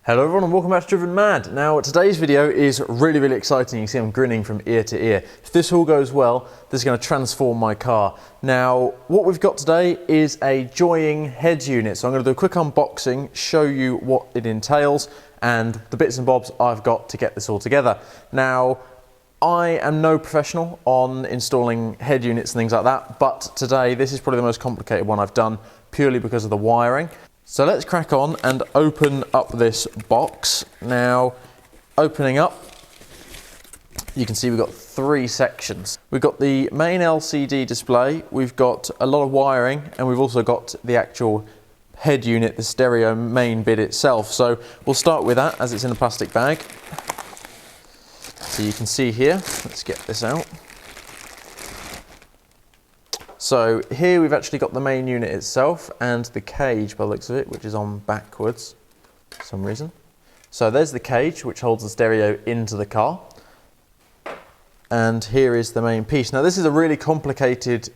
Hello everyone and welcome back to Driven Mad. Now today's video is really exciting. You can see I'm grinning from ear to ear. If this all goes well, this is going to transform my car. Now what we've got today is a JOYING head unit. So I'm going to do a quick unboxing, show you what it entails and the bits and bobs I've got to get this all together. Now I am no professional on installing head units and things like that, but today this is probably the most complicated one I've done purely because of the wiring. So let's crack on and open up this box. Now, opening up, you can see we've got three sections. We've got the main LCD display, we've got a lot of wiring, and we've also got the actual head unit, the stereo main bit itself. So we'll start with that as it's in a plastic bag. So you can see here, let's get this out. So here we've actually got the main unit itself and the cage by the looks of it, which is on backwards for some reason. So there's the cage which holds the stereo into the car. And here is the main piece. Now this is a really complicated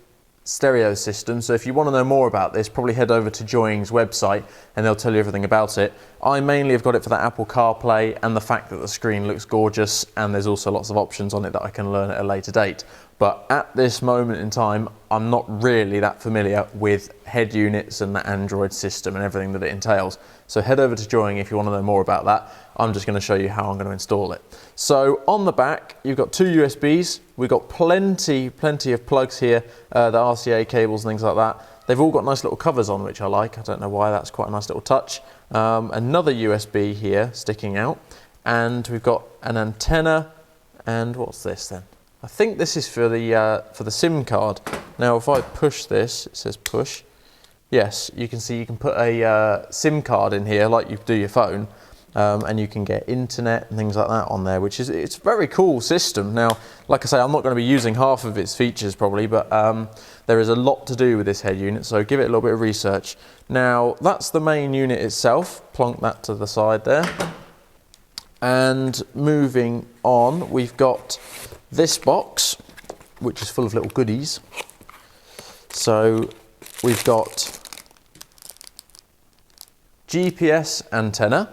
stereo system, so if you want to know more about this, probably head over to JOYING's website and they'll tell you everything about it. I mainly have got it for the Apple CarPlay and the fact that the screen looks gorgeous, and there's also lots of options on it that I can learn at a later date. But at this moment in time, I'm not really that familiar with head units and the Android system and everything that it entails. So head over to JOYING if you want to know more about that. I'm just going to show you how I'm going to install it. So on the back, you've got two USBs. We've got plenty of plugs here, the RCA cables and things like that. They've all got nice little covers on, which I like. I don't know why, that's quite a nice little touch. Another USB here sticking out, and we've got an antenna. And what's this then? I think this is for the SIM card. Now if I push this, it says push. Yes, you can see you can put a SIM card in here like you do your phone, and you can get internet and things like that on there, which is, it's a very cool system. Now, like I say, I'm not going to be using half of its features probably, but there is a lot to do with this head unit, so give it a little bit of research. Now, that's the main unit itself. Plonk that to the side there. And moving on, we've got this box, which is full of little goodies. So we've got GPS antenna,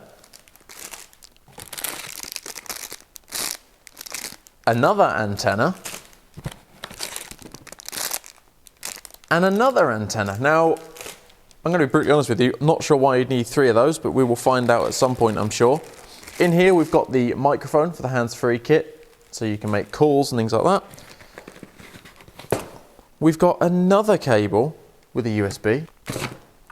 another antenna, and another antenna. Now, I'm going to be brutally honest with you, I'm not sure why you'd need three of those, but we will find out at some point, I'm sure. In here we've got the microphone for the hands-free kit, so you can make calls and things like that. We've got another cable with a USB.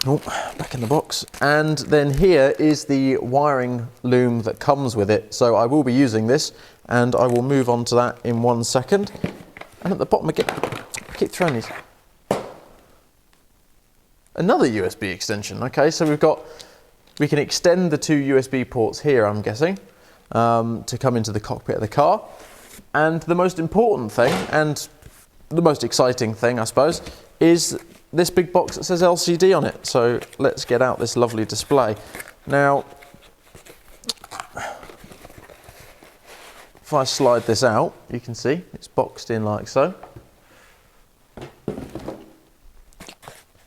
Oh, back in the box. And then here is the wiring loom that comes with it. So I will be using this, and I will move on to that in 1 second. And at the bottom again, I keep throwing these. Another USB extension. Okay, so we can extend the two USB ports here, I'm guessing, to come into the cockpit of the car. And the most important thing, and the most exciting thing, I suppose, is this big box that says LCD on it. So let's get out this lovely display. Now, if I slide this out, you can see it's boxed in like so.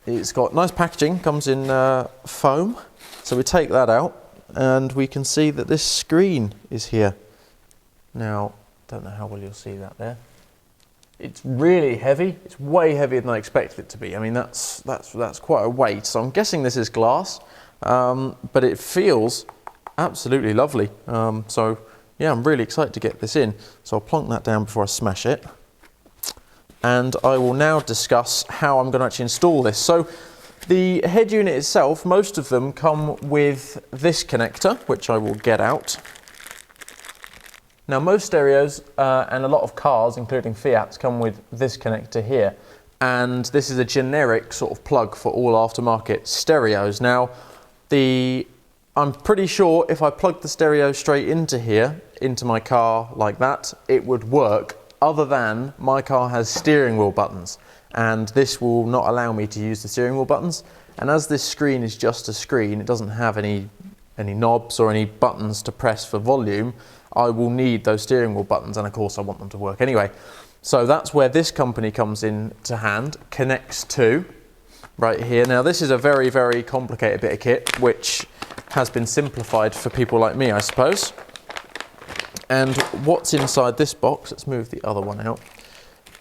It's got nice packaging, comes in foam. So we take that out and we can see that this screen is here. Now, don't know how well you'll see that there. It's really heavy. It's way heavier than I expected it to be. I mean, that's quite a weight. So I'm guessing this is glass, but it feels absolutely lovely. So yeah, I'm really excited to get this in. So I'll plonk that down before I smash it. And I will now discuss how I'm going to actually install this. So the head unit itself, most of them come with this connector, which I will get out. Now most stereos and a lot of cars, including Fiat's, come with this connector here. And this is a generic sort of plug for all aftermarket stereos. Now, I'm pretty sure if I plug the stereo straight into here, into my car like that, it would work, other than my car has steering wheel buttons. And this will not allow me to use the steering wheel buttons. And as this screen is just a screen, it doesn't have any knobs or any buttons to press for volume, I will need those steering wheel buttons, and of course I want them to work anyway. So that's where this company comes in to hand, connects to right here. Now this is a very complicated bit of kit, which has been simplified for people like me, I suppose. And what's inside this box, let's move the other one out,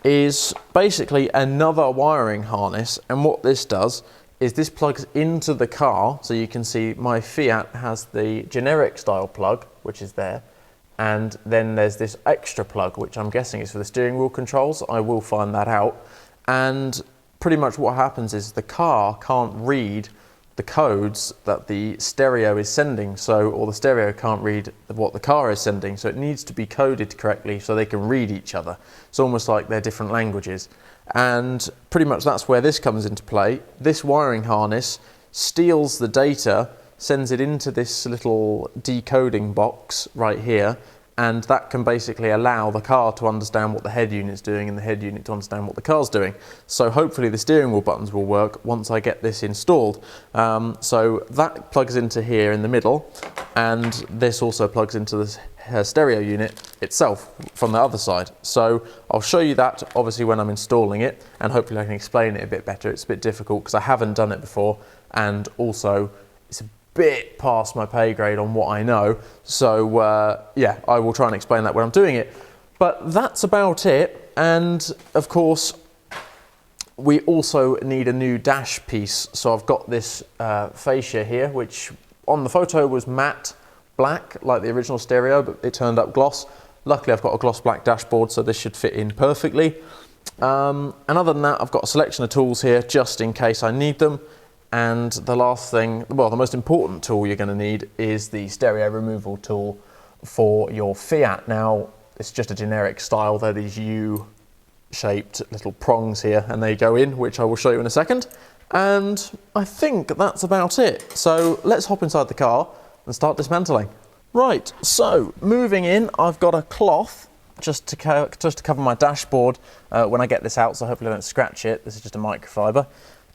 is basically another wiring harness. And what this does is this plugs into the car. So you can see my Fiat has the generic style plug, which is there. And then there's this extra plug, which I'm guessing is for the steering wheel controls. I will find that out. And pretty much what happens is the car can't read the codes that the stereo is sending, or the stereo can't read what the car is sending, so it needs to be coded correctly so they can read each other. It's almost like they're different languages. And pretty much that's where this comes into play. This wiring harness steals the data, sends it into this little decoding box right here, and that can basically allow the car to understand what the head unit's doing and the head unit to understand what the car's doing. So hopefully the steering wheel buttons will work once I get this installed. So that plugs into here in the middle, and this also plugs into the stereo unit itself from the other side. So I'll show you that obviously when I'm installing it, and hopefully I can explain it a bit better. It's a bit difficult because I haven't done it before, and also it's a bit past my pay grade on what I know, so yeah, I will try and explain that when I'm doing it. But that's about it, and of course we also need a new dash piece. So I've got this fascia here, which on the photo was matte black like the original stereo, but it turned up gloss. Luckily I've got a gloss black dashboard, so this should fit in perfectly. And other than that, I've got a selection of tools here just in case I need them. And the last thing, well, the most important tool you're going to need is the stereo removal tool for your Fiat. Now, it's just a generic style. They're these U-shaped little prongs here, and they go in, which I will show you in a second. And I think that's about it. So let's hop inside the car and start dismantling. Right, so moving in, I've got a cloth just to cover my dashboard when I get this out, so hopefully I don't scratch it. This is just a microfiber.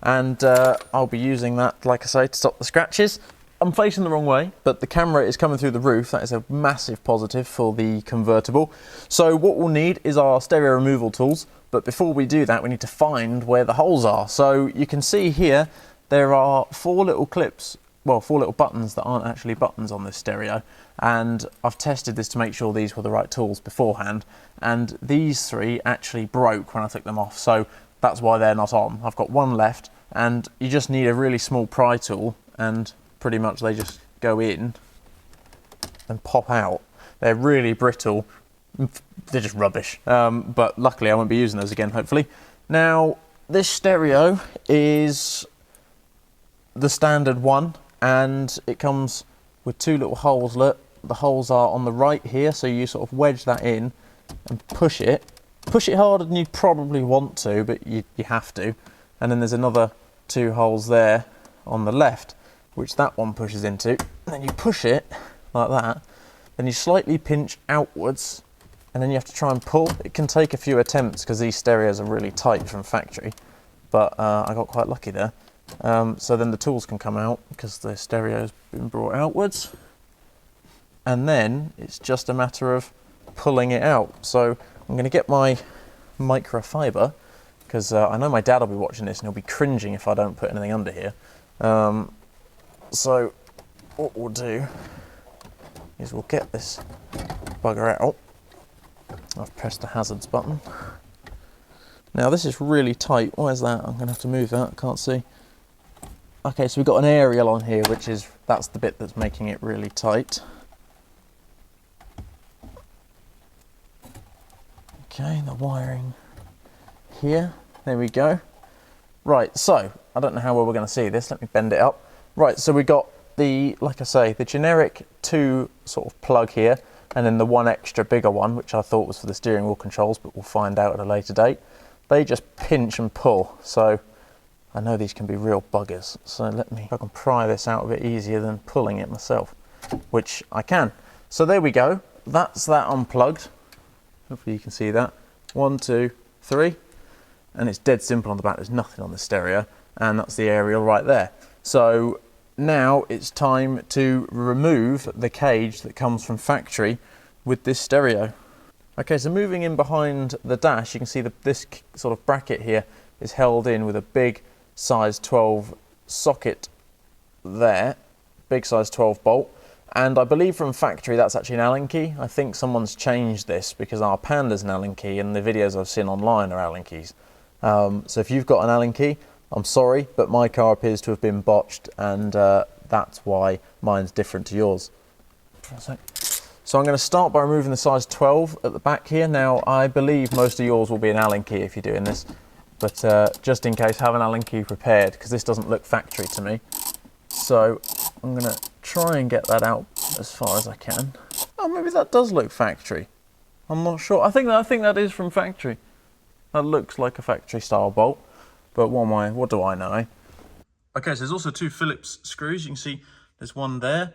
And I'll be using that, like I say, to stop the scratches. I'm facing the wrong way, but the camera is coming through the roof. That is a massive positive for the convertible. So what we'll need is our stereo removal tools, but before we do that, we need to find where the holes are. So you can see here, there are 4 little clips, well, 4 little buttons that aren't actually buttons on this stereo. And I've tested this to make sure these were the right tools beforehand. And these 3 actually broke when I took them off. So that's why they're not on. I've got 1 left, and you just need a really small pry tool, and pretty much they just go in and pop out. They're really brittle. They're just rubbish. But luckily I won't be using those again, hopefully. Now, this stereo is the standard one, and it comes with 2 little holes. Look, the holes are on the right here, so you sort of wedge that in and push it. Push it harder than you'd probably want to, but you have to. And then there's another 2 holes there on the left, which that one pushes into. And then you push it like that. Then you slightly pinch outwards, and then you have to try and pull. It can take a few attempts because these stereos are really tight from factory, but I got quite lucky there. So then the tools can come out because the stereo's been brought outwards. And then it's just a matter of pulling it out. So I'm going to get my microfiber, because I know my dad will be watching this and he'll be cringing if I don't put anything under here. So what we'll do is we'll get this bugger out. I've pressed the hazards button. Now this is really tight. Why is that? I'm going to have to move that, I can't see. Okay, so we've got an aerial on here, that's the bit that's making it really tight. Okay, the wiring here, there we go. Right, so, I don't know how well we're going to see this, let me bend it up. Right, so we've got the, like I say, the generic 2 sort of plug here, and then the 1 extra bigger one, which I thought was for the steering wheel controls, but we'll find out at a later date. They just pinch and pull, so I know these can be real buggers. So let me, if I can pry this out a bit easier than pulling it myself, which I can. So there we go, that's that unplugged. Hopefully you can see that. 1, 2, 3. And it's dead simple on the back, there's nothing on the stereo. And that's the aerial right there. So now it's time to remove the cage that comes from factory with this stereo. Okay, so moving in behind the dash, you can see that this sort of bracket here is held in with a big size 12 socket there. big size 12 bolt. And I believe from factory that's actually an Allen key. I think someone's changed this because our Panda's an Allen key and the videos I've seen online are Allen keys. So if you've got an Allen key, I'm sorry, but my car appears to have been botched, and that's why mine's different to yours. So I'm going to start by removing the size 12 at the back here. Now, I believe most of yours will be an Allen key if you're doing this, but just in case, have an Allen key prepared because this doesn't look factory to me. So I'm going to try and get that out as far as I can. Oh, maybe that does look factory. I'm not sure. I think that is from factory. That looks like a factory style bolt, but what do I know, eh? Okay, so there's also two Phillips screws. You can see there's one there,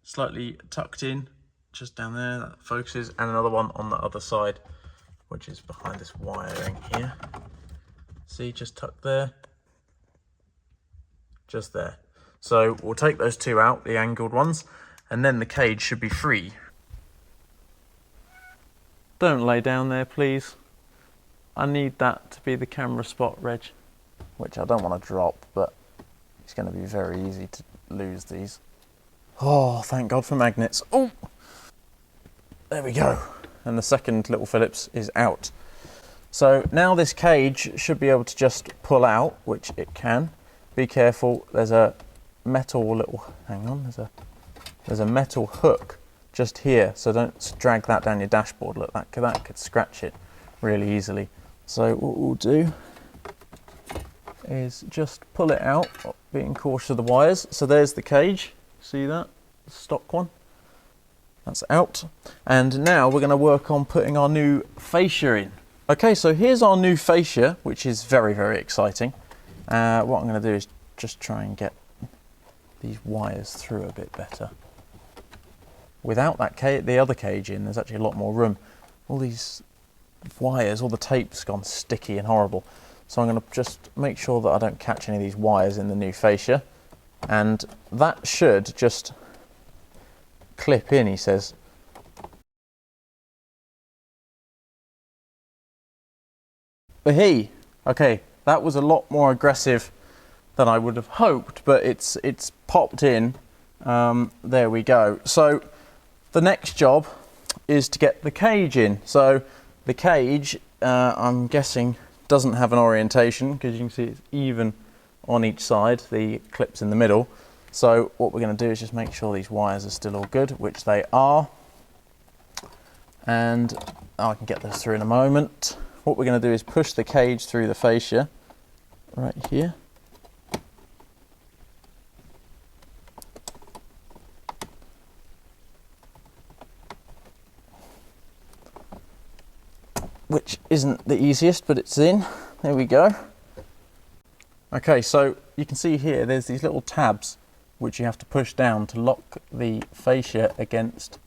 slightly tucked in, just down there, that focuses, and another one on the other side, which is behind this wiring here. See, just tucked there, just there. So we'll take those two out, the angled ones, and then the cage should be free. Don't lay down there, please. I need that to be the camera spot, Reg, which I don't want to drop, but it's going to be very easy to lose these. Oh, thank God for magnets. Oh, there we go. And the second little Phillips is out. So now this cage should be able to just pull out, which it can. Be careful, there's a metal little, hang on, there's a metal hook just here, so don't drag that down your dashboard. Look, that could scratch it really easily. So what we'll do is just pull it out, being cautious of the wires. So there's the cage, see that, the stock one, that's out. And now we're going to work on putting our new fascia in. Okay, so here's our new fascia, which is very, very exciting. What I'm going to do is just try and get these wires through a bit better. Without the other cage in, there's actually a lot more room. All these wires, all the tape's gone sticky and horrible. So I'm going to just make sure that I don't catch any of these wires in the new fascia. And that should just clip in, he says. But hey, okay, that was a lot more aggressive than I would have hoped, but it's popped in. There we go. So the next job is to get the cage in. So the cage, I'm guessing, doesn't have an orientation because you can see it's even on each side, the clips in the middle. So what we're going to do is just make sure these wires are still all good, which they are. And I can get those through in a moment. What we're going to do is push the cage through the fascia right here. Which isn't the easiest, but it's in. There we go. Okay, so you can see here there's these little tabs which you have to push down to lock the fascia against,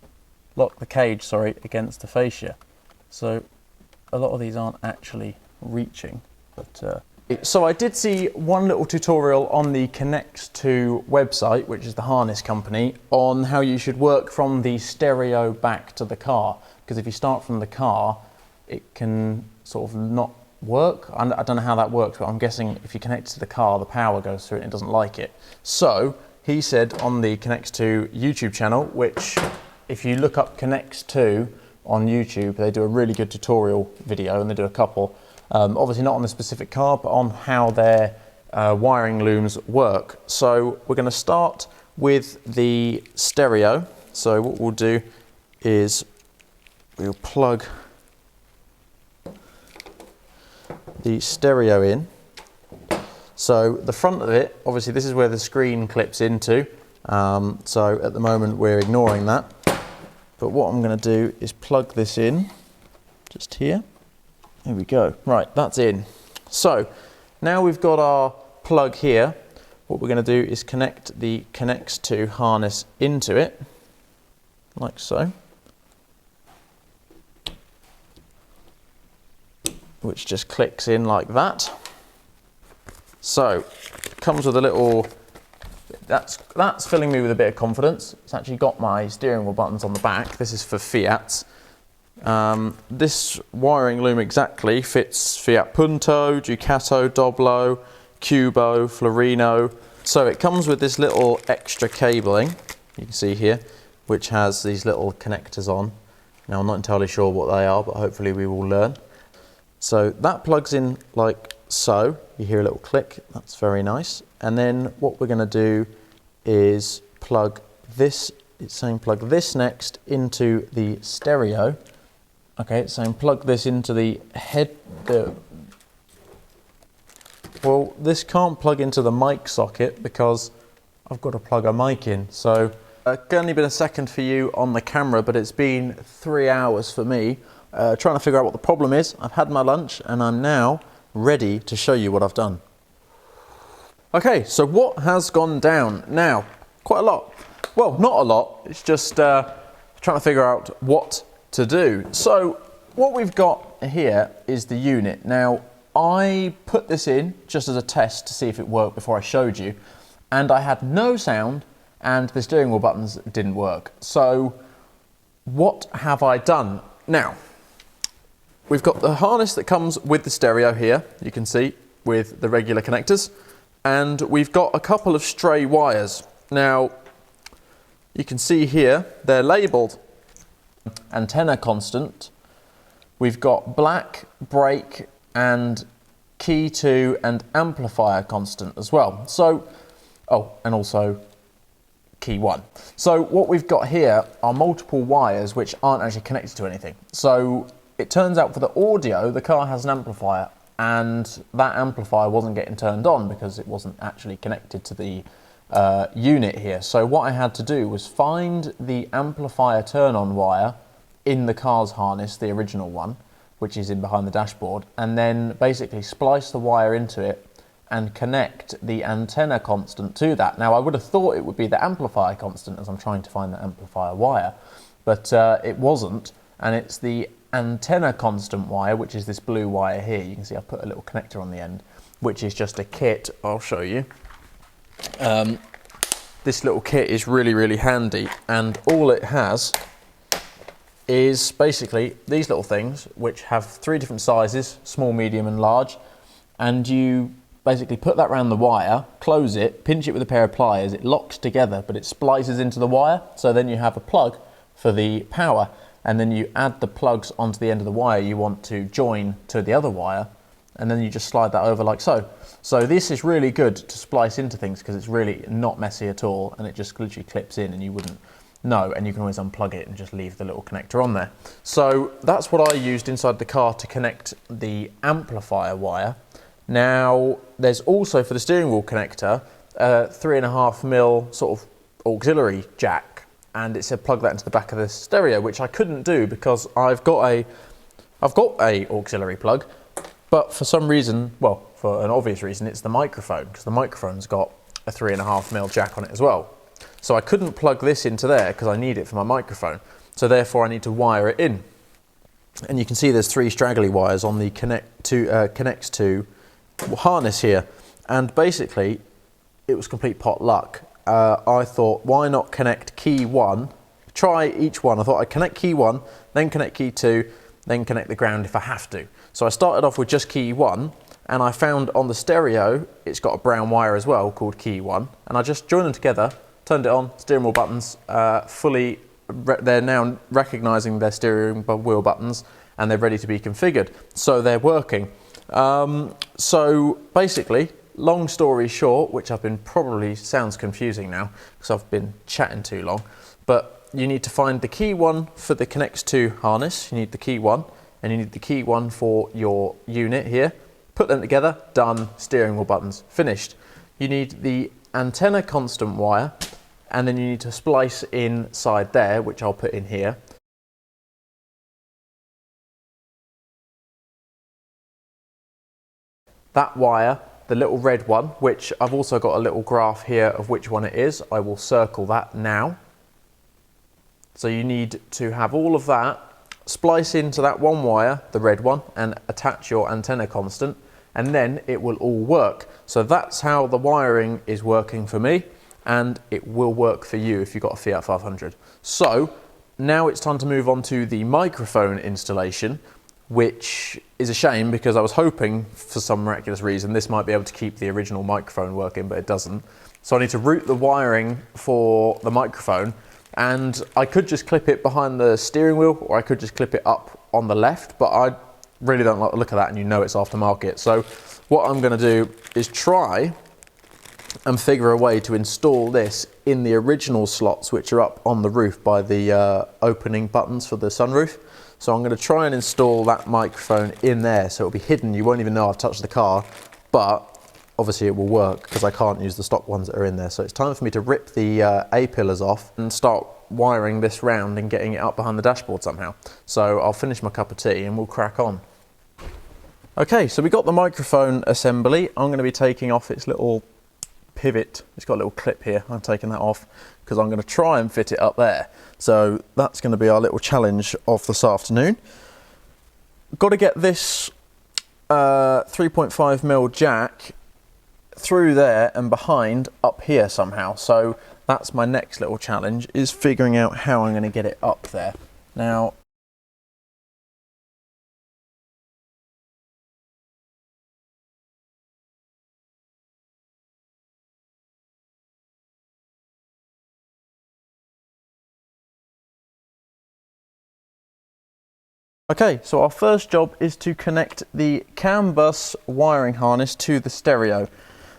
lock the cage, sorry, against the fascia. So a lot of these aren't actually reaching, but so I did see one little tutorial on the Connect2 website, which is the harness company, on how you should work from the stereo back to the car, because if you start from the car it can sort of not work. I don't know how that works, but I'm guessing if you connect it to the car, the power goes through it and it doesn't like it. So he said on the Connect2 YouTube channel, which if you look up Connect2 on YouTube, they do a really good tutorial video, and they do a couple. Obviously not on the specific car, but on how their wiring looms work. So we're going to start with the stereo. So what we'll do is we'll plug the stereo in. So the front of it, obviously this is where the screen clips into. So at the moment we're ignoring that. But what I'm going to do is plug this in just here. There we go. Right, that's in. So now we've got our plug here. What we're going to do is connect the Connect2 harness into it, like so. Which just clicks in like that. So it comes with a little, that's filling me with a bit of confidence. It's actually got my steering wheel buttons on the back. This is for Fiat. This wiring loom exactly fits Fiat Punto, Ducato, Doblo, Cubo, Florino, So it comes with this little extra cabling, you can see here, which has these little connectors on. Now I'm not entirely sure what they are, but hopefully we will learn. So that plugs in like so. You hear a little click, that's very nice. And then what we're going to do is plug this, it's saying plug this next into the stereo. Okay, it's saying plug this into the well, this can't plug into the mic socket because I've got to plug a mic in. So it's only been a second for you on the camera, but it's been 3 hours for me trying to figure out what the problem is. I've had my lunch and I'm now ready to show you what I've done. Okay, so what has gone down? Now, quite a lot. Well, not a lot, it's just trying to figure out what to do. So what we've got here is the unit. Now, I put this in just as a test to see if it worked before I showed you, and I had no sound and the steering wheel buttons didn't work. So what have I done? Now, we've got the harness that comes with the stereo here, you can see, with the regular connectors, and we've got a couple of stray wires. Now, you can see here, they're labelled antenna constant. We've got black, brake, and key 2 and amplifier constant as well. So, oh, and also key 1. So what we've got here are multiple wires which aren't actually connected to anything. So it turns out for the audio, the car has an amplifier, and that amplifier wasn't getting turned on because it wasn't actually connected to the unit here. So what I had to do was find the amplifier turn-on wire in the car's harness, the original one, which is in behind the dashboard, and then basically splice the wire into it and connect the antenna constant to that. Now I would have thought it would be the amplifier constant as I'm trying to find the amplifier wire, but it wasn't, and it's the antenna constant wire, which is this blue wire here. You can see I've put a little connector on the end, which is just a kit. I'll show you. This little kit is really, really handy, and all it has is basically these little things which have 3 different sizes, small, medium and large, and you basically put that around the wire, close it, pinch it with a pair of pliers, it locks together but it splices into the wire, so then you have a plug for the power, and then you add the plugs onto the end of the wire you want to join to the other wire, and then you just slide that over like so. So this is really good to splice into things because it's really not messy at all, and it just literally clips in and you wouldn't know, and you can always unplug it and just leave the little connector on there. So that's what I used inside the car to connect the amplifier wire. Now there's also for the steering wheel connector a 3.5mm sort of auxiliary jack, and it said plug that into the back of the stereo, which I couldn't do because I've got a auxiliary plug, but for some reason, well, for an obvious reason, it's the microphone, because the microphone's got a 3.5mm jack on it as well. So I couldn't plug this into there because I need it for my microphone. So therefore I need to wire it in. And you can see there's 3 straggly wires on the connects to harness here. And basically it was complete pot luck. I thought, why not connect key 1? Try each one. I thought I'd connect key 1, then connect key 2, then connect the ground if I have to. So I started off with just key 1, and I found on the stereo it's got a brown wire as well called key 1, and I just joined them together, turned it on, steering wheel buttons, they're now recognising their steering wheel buttons and they're ready to be configured. So they're working. So basically, long story short, which I've been probably sounds confusing now because I've been chatting too long, but you need to find the key 1 for the connects to harness, you need the key 1, and you need the key 1 for your unit here. Put them together, done, steering wheel buttons, finished. You need the antenna constant wire, and then you need to splice inside there, which I'll put in here. That wire, the little red one, which I've also got a little graph here of which one it is. I will circle that now. So you need to have all of that, splice into that one wire, the red one, and attach your antenna constant, and then it will all work. So that's how the wiring is working for me, and it will work for you if you've got a Fiat 500. So now it's time to move on to the microphone installation, which is a shame because I was hoping for some miraculous reason this might be able to keep the original microphone working, but it doesn't. So I need to route the wiring for the microphone, and I could just clip it behind the steering wheel, or I could just clip it up on the left, but I really don't like the look of that, and you know it's aftermarket. So what I'm going to do is try and figure a way to install this in the original slots, which are up on the roof by the opening buttons for the sunroof. So I'm going to try and install that microphone in there, so it'll be hidden. You won't even know I've touched the car, but obviously it will work because I can't use the stock ones that are in there. So it's time for me to rip the A-pillars off and start wiring this round and getting it up behind the dashboard somehow. So I'll finish my cup of tea and we'll crack on. Okay, so we got the microphone assembly. I'm going to be taking off its little pivot. It's got a little clip here. I'm taking that off because I'm going to try and fit it up there. So that's going to be our little challenge of this afternoon. Got to get this 3.5mm jack through there and behind up here somehow. So that's my next little challenge, is figuring out how I'm going to get it up there. Now, okay, so our first job is to connect the CAN bus wiring harness to the stereo.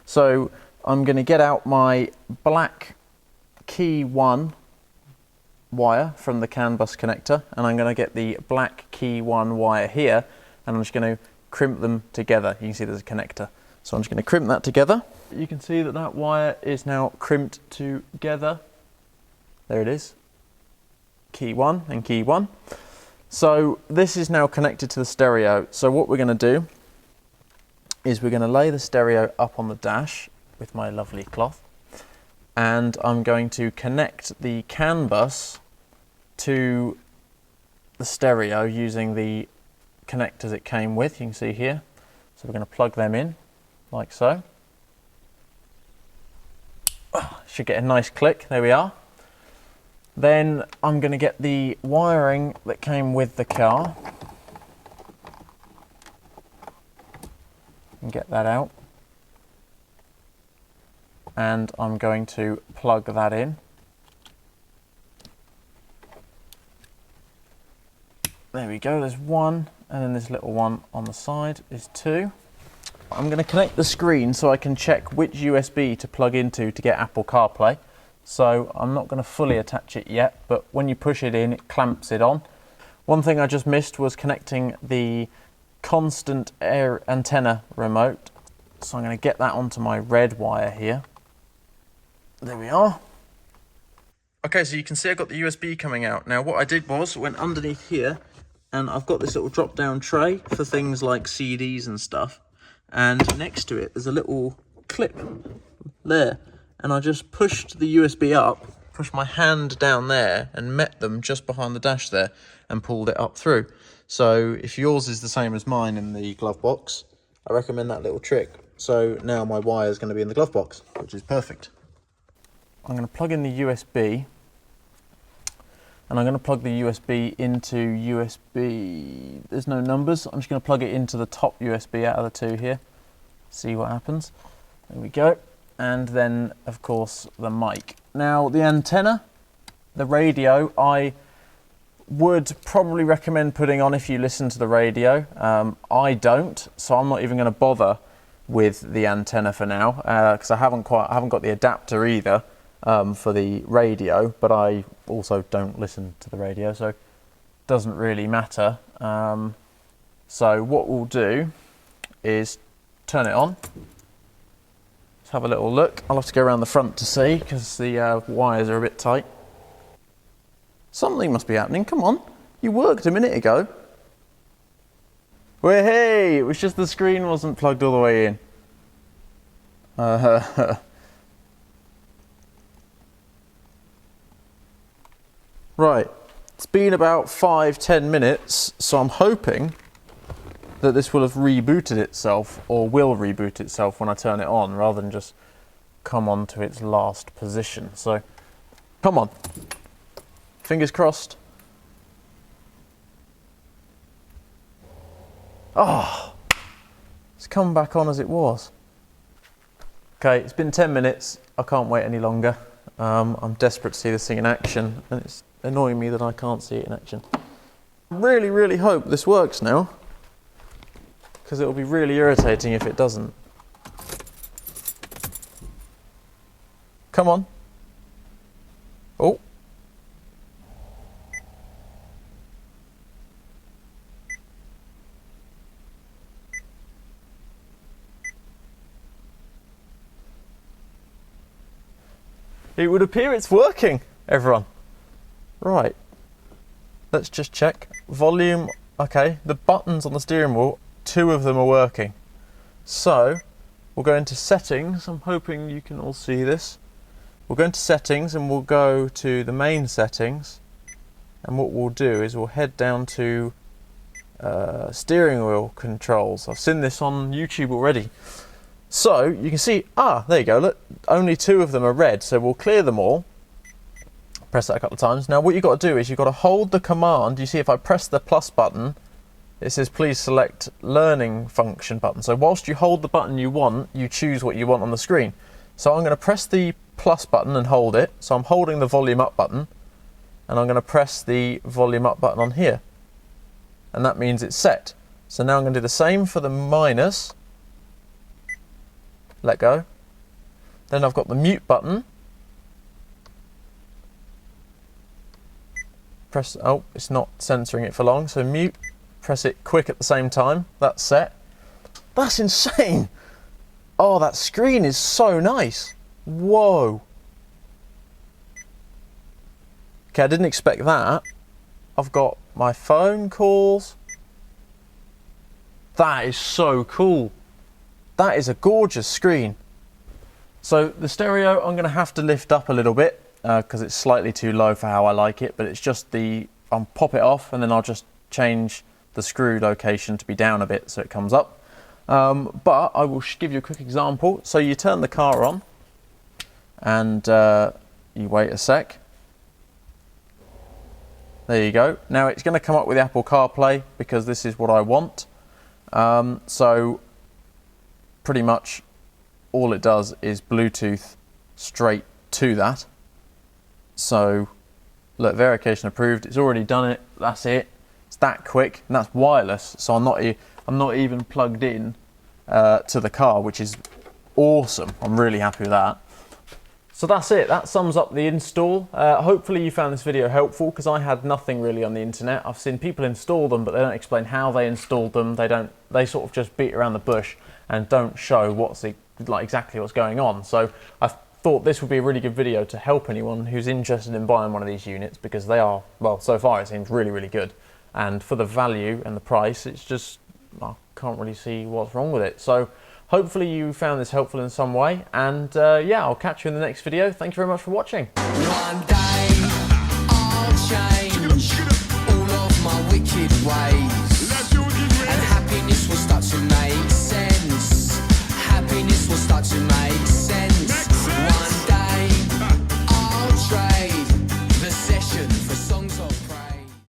So I'm going to get out my black key 1 wire from the CAN bus connector, and I'm going to get the black key 1 wire here, and I'm just going to crimp them together. You can see there's a connector. So I'm just going to crimp that together. You can see that that wire is now crimped together. There it is. Key 1 and key 1. So this is now connected to the stereo. So what we're going to do is we're going to lay the stereo up on the dash with my lovely cloth, and I'm going to connect the CAN bus to the stereo using the connectors it came with. You can see here. So we're going to plug them in like so. Should get a nice click. There we are. Then I'm going to get the wiring that came with the car and get that out. And I'm going to plug that in. There we go, there's one, and then this little one on the side is 2. I'm going to connect the screen so I can check which USB to plug into to get Apple CarPlay. So I'm not going to fully attach it yet, but when you push it in, it clamps it on. One thing I just missed was connecting the constant air antenna remote. So I'm going to get that onto my red wire here. There we are. Okay, so you can see I've got the USB coming out. Now what I did was went underneath here, and I've got this little drop down tray for things like CDs and stuff. And next to it, there's a little clip there. And I just pushed the USB up, pushed my hand down there and met them just behind the dash there and pulled it up through. So if yours is the same as mine in the glove box, I recommend that little trick. So now my wire is going to be in the glove box, which is perfect. I'm going to plug in the USB, and I'm going to plug the USB into USB, there's no numbers, I'm just going to plug it into the top USB out of the 2 here, see what happens. There we go. And then of course the mic. Now the antenna, the radio, I would probably recommend putting on if you listen to the radio. I don't, so I'm not even going to bother with the antenna for now, because I haven't got the adapter either for the radio, but I also don't listen to the radio, so it doesn't really matter. So what we'll do is turn it on. Let's have a little look. I'll have to go around the front to see because the wires are a bit tight. Something must be happening. Come on, you worked a minute ago. Well, hey, it was just the screen wasn't plugged all the way in. Right, it's been about 5-10 minutes, so I'm hoping that this will have rebooted itself, or will reboot itself when I turn it on, rather than just come on to its last position. So, come on. Fingers crossed. Oh, it's come back on as it was. Okay, it's been 10 minutes. I can't wait any longer. I'm desperate to see this thing in action, and it's annoying me that I can't see it in action. I really, really hope this works now, because it'll be really irritating if it doesn't. Come on. Oh. It would appear it's working, everyone. Right. Let's just check. Volume, okay. The buttons on the steering wheel, 2 of them are working. So, we'll go into settings. I'm hoping you can all see this. We'll go into settings and we'll go to the main settings. And what we'll do is we'll head down to steering wheel controls. I've seen this on YouTube already. So you can see, there you go, look, only 2 of them are red, so we'll clear them all. Press that a couple of times. Now what you've got to do is you've got to hold the command. You see if I press the plus button, it says please select learning function button. So whilst you hold the button you want, you choose what you want on the screen. So I'm going to press the plus button and hold it. So I'm holding the volume up button, and I'm going to press the volume up button on here. And that means it's set. So now I'm going to do the same for the minus. Let go. Then I've got the mute button. Press, oh, it's not censoring it for long, so mute, press it quick at the same time. That's set. That's insane. Oh, that screen is so nice. Whoa. Okay, I didn't expect that. I've got my phone calls. That is so cool. That is a gorgeous screen. So the stereo I'm going to have to lift up a little bit because it's slightly too low for how I like it, but it's just I'll pop it off and then I'll just change the screw location to be down a bit so it comes up. But I will give you a quick example. So you turn the car on and you wait a sec. There you go. Now it's going to come up with Apple CarPlay because this is what I want. So pretty much all it does is Bluetooth straight to that. So look, verification approved. It's already done it. That's it. It's that quick, and that's wireless. So I'm not even plugged in to the car, which is awesome. I'm really happy with that. So that's it. That sums up the install. Hopefully you found this video helpful because I had nothing really on the internet. I've seen people install them, but they don't explain how they installed them. They sort of just beat around the bush and don't show exactly what's going on. So I thought this would be a really good video to help anyone who's interested in buying one of these units because they are, well, so far it seems really, really good. And for the value and the price, it's just, I can't really see what's wrong with it. So hopefully you found this helpful in some way, and yeah, I'll catch you in the next video. Thank you very much for watching. One day I'll change.